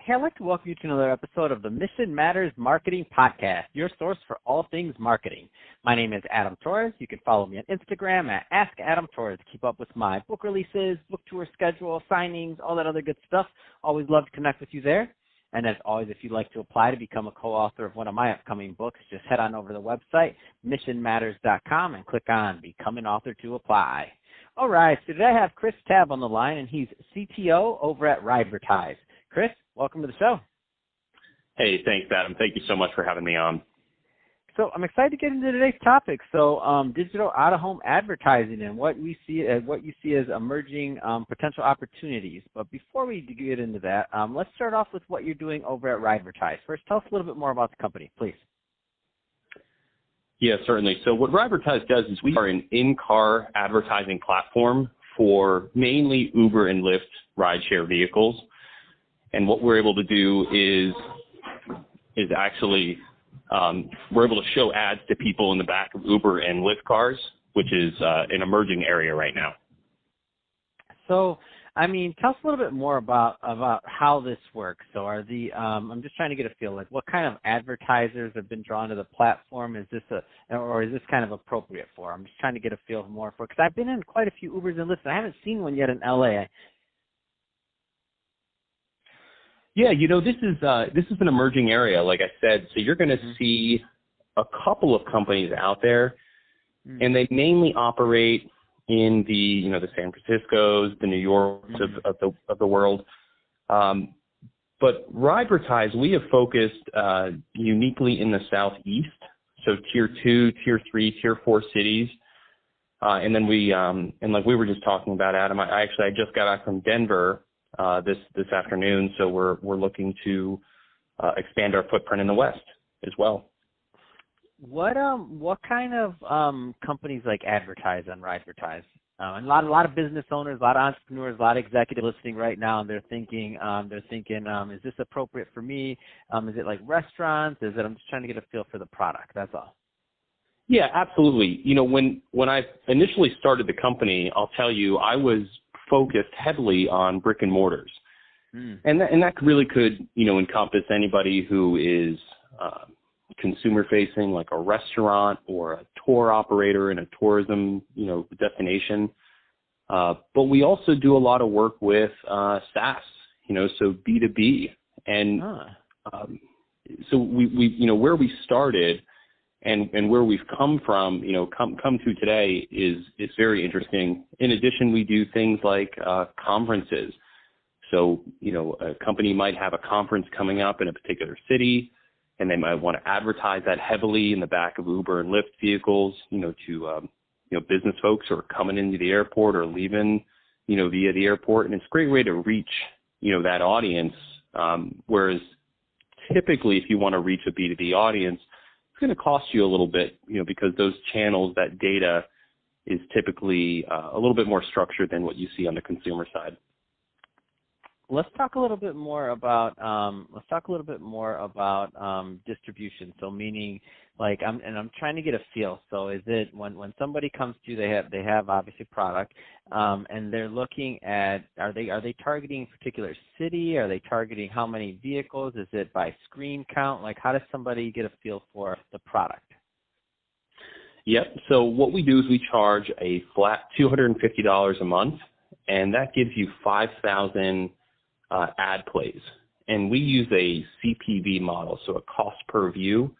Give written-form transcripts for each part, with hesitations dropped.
Hey, I'd like to welcome you to another episode of the Mission Matters Marketing Podcast, your source for all things marketing. My name is Adam Torres. You can follow me on Instagram at AskAdamTorres to keep up with my book releases, book tour schedule, signings, all that other good stuff. Always love to connect with you there. And as always, if you'd like to apply to become a co-author of one of my upcoming books, just head on over to the website, missionmatters.com, and click on Become an Author to apply. All right, so today I have Chris Tabb on the line, and he's CTO over at Ridevertise. Chris, welcome to the show. Hey, thanks, Adam. Thank you so much for having me on. So I'm excited to get into today's topic. So digital out-of-home advertising and what you see as emerging potential opportunities. But before we get into that, let's start off with what you're doing over at Ridevertise. First, tell us a little bit more about the company, please. Yeah, certainly. So what Ridevertise does is we are an in-car advertising platform for mainly Uber and Lyft rideshare vehicles. And what we're able to do is actually we're able to show ads to people in the back of Uber and Lyft cars, which is an emerging area right now. So, I mean, tell us a little bit more about how this works. So are I'm just trying to get a feel, like what kind of advertisers have been drawn to the platform? Is this kind of appropriate for? I'm just trying to get a feel more for, because I've been in quite a few Ubers and Lyfts. I haven't seen one yet in LA. Yeah, this is an emerging area, like I said. So you're going to see a couple of companies out there, and they mainly operate in the the San Franciscos, the New Yorks of the world. But Ridevertise, we have focused uniquely in the Southeast, so Tier 2, Tier 3, Tier 4 cities. And then and like we were just talking about, Adam, I just got back from Denver this afternoon, so we're looking to expand our footprint in the West as well. What kind of companies like advertise on Ridevertise? And a lot of business owners, a lot of entrepreneurs, a lot of executives listening right now, and they're thinking, is this appropriate for me? Is it like restaurants? I'm just trying to get a feel for the product. That's all. Yeah, absolutely. When I initially started the company, I'll tell you, I was focused heavily on brick and mortars. And that really could, encompass anybody who is consumer facing, like a restaurant or a tour operator in a tourism, destination. But we also do a lot of work with SaaS, so B2B. And so we where we started and where we've come from, come to today is very interesting. In addition, we do things like conferences. So, a company might have a conference coming up in a particular city, and they might want to advertise that heavily in the back of Uber and Lyft vehicles, to business folks who are coming into the airport or leaving, via the airport. And it's a great way to reach, that audience. Whereas typically, if you want to reach a B2B audience, it's going to cost you a little bit, because those channels, that data is typically a little bit more structured than what you see on the consumer side. Let's talk a little bit more about distribution. So meaning, like, I'm trying to get a feel. So is it when somebody comes to you, they have obviously product, and they're looking at, are they targeting a particular city? Are they targeting how many vehicles? Is it by screen count? Like, how does somebody get a feel for the product? Yep. So what we do is we charge a flat $250 a month, and that gives you 5,000 ad plays. And we use a CPV model, so a cost per view.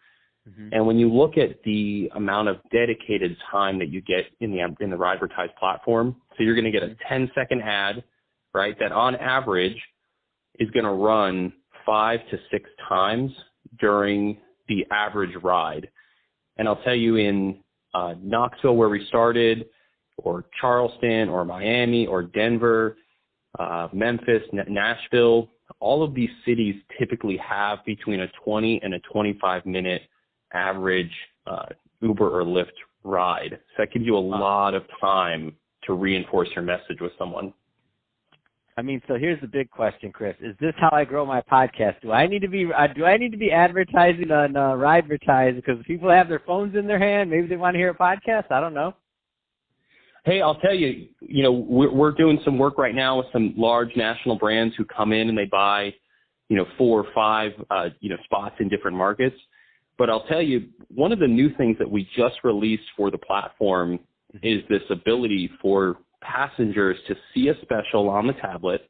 And when you look at the amount of dedicated time that you get in the Ridevertise platform, so you're going to get a 10-second ad, right, that on average is going to run 5 to 6 times during the average ride. And I'll tell you, in Knoxville, where we started, or Charleston, or Miami, or Denver, Memphis, Nashville, all of these cities typically have between a 20 and a 25-minute average Uber or Lyft ride. So that gives you a lot of time to reinforce your message with someone. I mean, so here's the big question, Chris. Is this how I grow my podcast? Do I need to be advertising on Ridevertise because people have their phones in their hand? Maybe they want to hear a podcast. I don't know. Hey, I'll tell you, we're doing some work right now with some large national brands who come in and they buy, 4 or 5, spots in different markets. But I'll tell you, one of the new things that we just released for the platform is this ability for passengers to see a special on the tablet.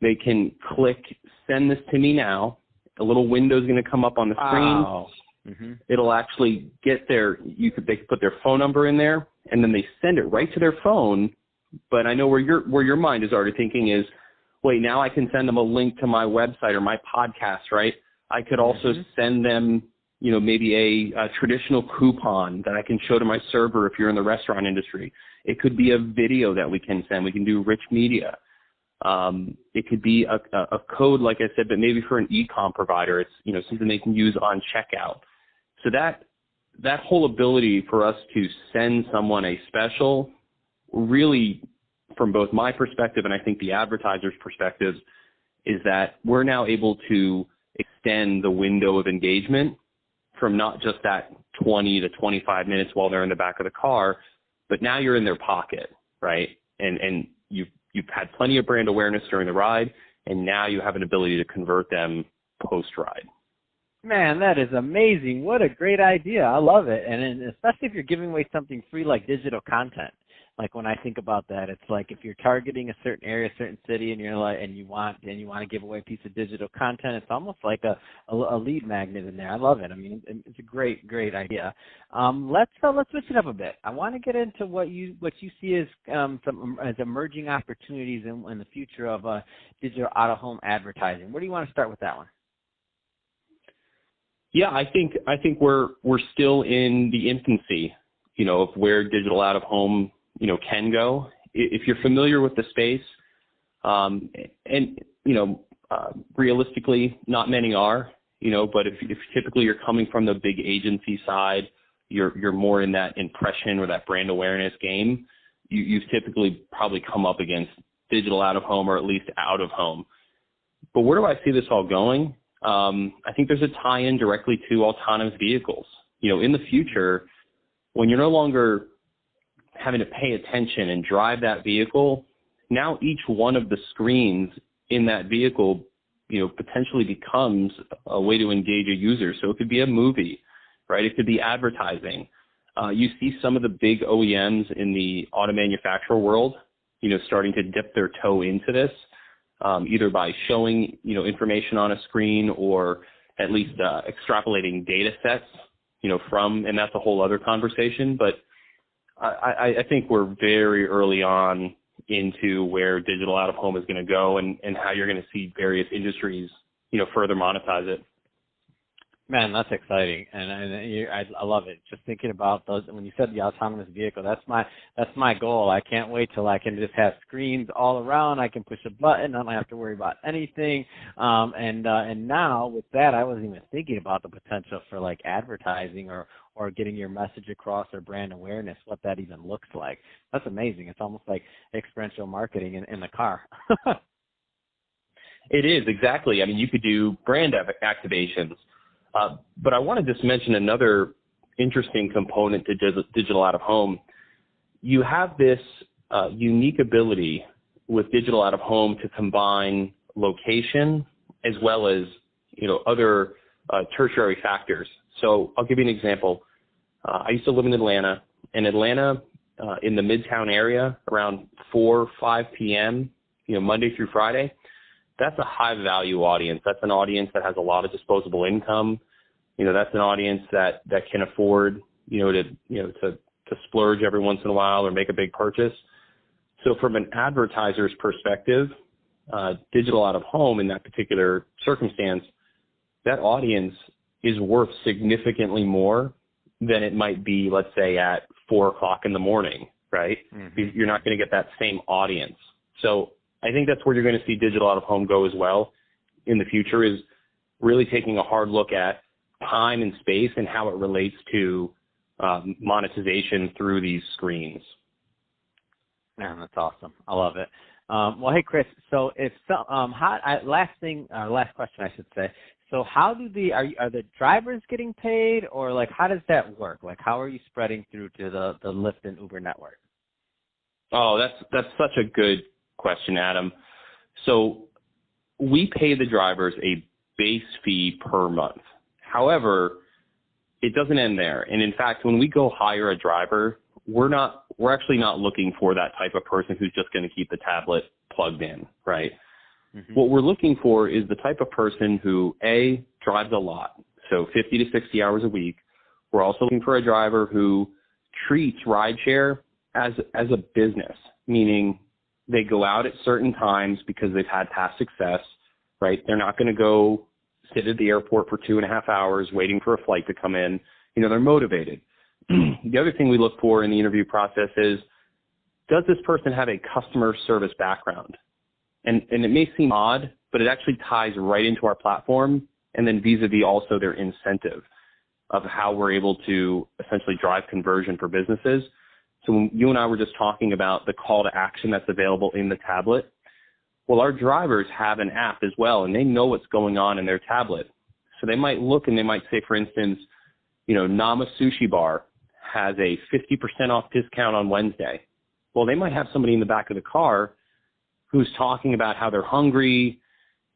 They can click, send this to me now. A little window is going to come up on the screen. Wow. Mm-hmm. It'll actually get they could put their phone number in there, and then they send it right to their phone. But I know where your mind is already thinking is, wait, now I can send them a link to my website or my podcast, right? I could also send them, maybe a traditional coupon that I can show to my server if you're in the restaurant industry. It could be a video that we can send. We can do rich media. It could be a code, like I said, but maybe for an e-com provider, it's, something they can use on checkout. So that whole ability for us to send someone a special, really, from both my perspective and I think the advertiser's perspectives, is that we're now able to extend the window of engagement from not just that 20 to 25 minutes while they're in the back of the car, but now you're in their pocket, right? And you've had plenty of brand awareness during the ride, and now you have an ability to convert them post-ride. Man, that is amazing. What a great idea. I love it. And especially if you're giving away something free like digital content. Like when I think about that, it's like if you're targeting a certain area, a certain city, and you're like, and you want to give away a piece of digital content, it's almost like a lead magnet in there. I love it. I mean, it's a great idea. Let's switch it up a bit. I want to get into what you see as as emerging opportunities in the future of digital out-of-home advertising. Where do you want to start with that one? Yeah, I think we're still in the infancy, of where digital out-of-home can go. If you're familiar with the space, realistically, not many are, but if typically you're coming from the big agency side, you're more in that impression or that brand awareness game, you've typically probably come up against digital out-of-home or at least out-of-home. But where do I see this all going? I think there's a tie-in directly to autonomous vehicles. In the future, when you're no longer having to pay attention and drive that vehicle, now each one of the screens in that vehicle, potentially becomes a way to engage a user. So it could be a movie, right? It could be advertising. You see some of the big OEMs in the auto manufacturer world, starting to dip their toe into this. Either by showing, information on a screen or at least extrapolating data sets, from, and that's a whole other conversation. But I think we're very early on into where digital out-of-home is going to go and how you're going to see various industries, further monetize it. Man, that's exciting, and I love it. Just thinking about those, when you said the autonomous vehicle, that's my goal. I can't wait till I can just have screens all around. I can push a button. I don't have to worry about anything. And now with that, I wasn't even thinking about the potential for like advertising or getting your message across or brand awareness, what that even looks like. That's amazing. It's almost like experiential marketing in the car. It is, exactly. I mean, you could do brand activations. But I want to just mention another interesting component to digital out-of-home. You have this unique ability with digital out-of-home to combine location as well as, other tertiary factors. So I'll give you an example. I used to live in Atlanta. In Atlanta, in the Midtown area, around 4 or 5 p.m., Monday through Friday, that's a high-value audience. That's an audience that has a lot of disposable income. That's an audience that can afford, to splurge every once in a while or make a big purchase. So from an advertiser's perspective, digital out-of-home in that particular circumstance, that audience is worth significantly more than it might be, let's say, at 4 o'clock in the morning, right? Mm-hmm. You're not going to get that same audience. So I think that's where you're going to see digital out-of-home go as well in the future, is really taking a hard look at time and space and how it relates to monetization through these screens. Man, that's awesome. I love it. Well, hey, Chris, so if last question I should say. So how do are the drivers getting paid, or like how does that work? Like how are you spreading through to the Lyft and Uber network? Oh, that's such a good question, Adam. So we pay the drivers a base fee per month. However, it doesn't end there. And in fact, when we go hire a driver, we're actually not looking for that type of person who's just going to keep the tablet plugged in, right? Mm-hmm. What we're looking for is the type of person who, A, drives a lot, so 50 to 60 hours a week. We're also looking for a driver who treats rideshare as a business, meaning they go out at certain times because they've had past success, right? They're not going to go sit at the airport for 2.5 hours waiting for a flight to come in. They're motivated. The other thing we look for in the interview process is, does this person have a customer service background? And it may seem odd, but it actually ties right into our platform, and then vis-a-vis also their incentive of how we're able to essentially drive conversion for businesses. So when you and I were just talking about the call to action that's available in the tablet, well, our drivers have an app as well, and they know what's going on in their tablet. So they might look and they might say, for instance, Nama Sushi Bar has a 50% off discount on Wednesday. Well, they might have somebody in the back of the car who's talking about how they're hungry.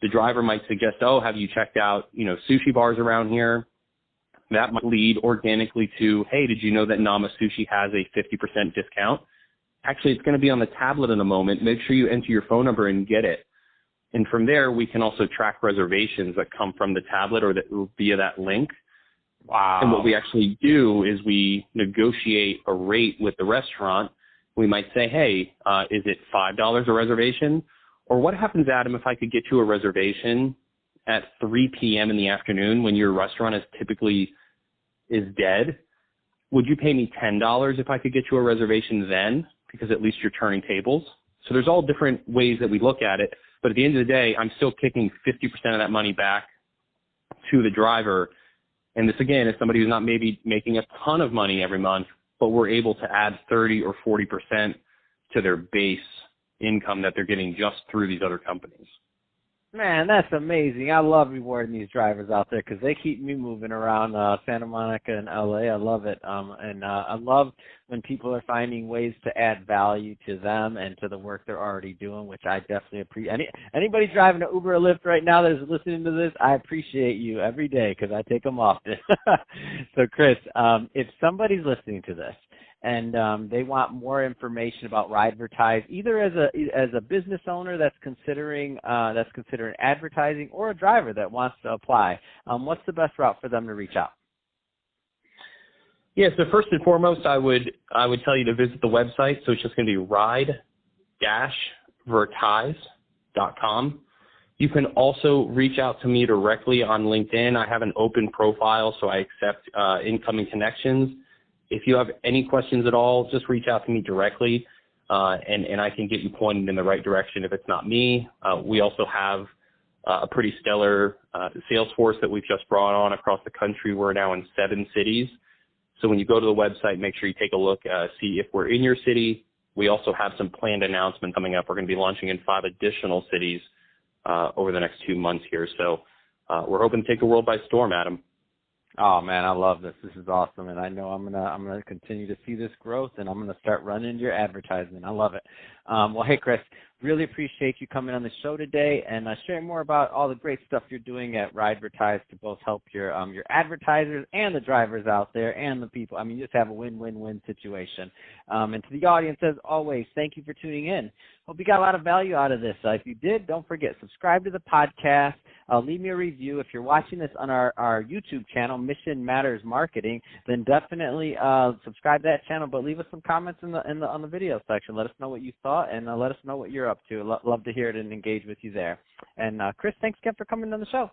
The driver might suggest, oh, have you checked out, sushi bars around here? That might lead organically to, hey, did you know that Nama Sushi has a 50% discount? Actually, it's going to be on the tablet in a moment. Make sure you enter your phone number and get it. And from there, we can also track reservations that come from the tablet or via that link. Wow. And what we actually do is we negotiate a rate with the restaurant. We might say, hey, is it $5 a reservation? Or what happens, Adam, if I could get you a reservation at 3 p.m. in the afternoon when your restaurant is dead? Would you pay me $10 if I could get you a reservation then? Because at least you're turning tables. So there's all different ways that we look at it. But at the end of the day, I'm still kicking 50% of that money back to the driver. And this, again, is somebody who's not maybe making a ton of money every month, but we're able to add 30 or 40% to their base income that they're getting just through these other companies. Man, that's amazing. I love rewarding these drivers out there because they keep me moving around Santa Monica and LA. I love it. And I love when people are finding ways to add value to them and to the work they're already doing, which I definitely appreciate. Anybody driving an Uber or Lyft right now that is listening to this, I appreciate you every day because I take them often. So, Chris, if somebody's listening to this, and they want more information about Ridevertise, either as a business owner that's considering advertising, or a driver that wants to apply, what's the best route for them to reach out? Yeah, so first and foremost, I would tell you to visit the website. So it's just going to be ride-vertise.com. You can also reach out to me directly on LinkedIn. I have an open profile, so I accept incoming connections. If you have any questions at all, just reach out to me directly, and I can get you pointed in the right direction if it's not me. We also have a pretty stellar sales force that we've just brought on across the country. We're now in 7 cities. So when you go to the website, make sure you take a look, see if we're in your city. We also have some planned announcements coming up. We're going to be launching in 5 additional cities over the next 2 months here. So we're hoping to take the world by storm, Adam. Oh man, I love this. This is awesome, and I know I'm gonna continue to see this growth, and I'm gonna start running your advertisement. I love it. Well, hey Chris, really appreciate you coming on the show today and sharing more about all the great stuff you're doing at Ridevertise to both help your advertisers and the drivers out there and the people. I mean, you just have a win-win-win situation. And to the audience, as always, thank you for tuning in. Hope you got a lot of value out of this. If you did, don't forget, subscribe to the podcast. Leave me a review. If you're watching this on our YouTube channel, Mission Matters Marketing, then definitely subscribe to that channel. But leave us some comments on the video section. Let us know what you thought, and let us know what you're up to. Love to hear it and engage with you there. And Chris, thanks again for coming on the show.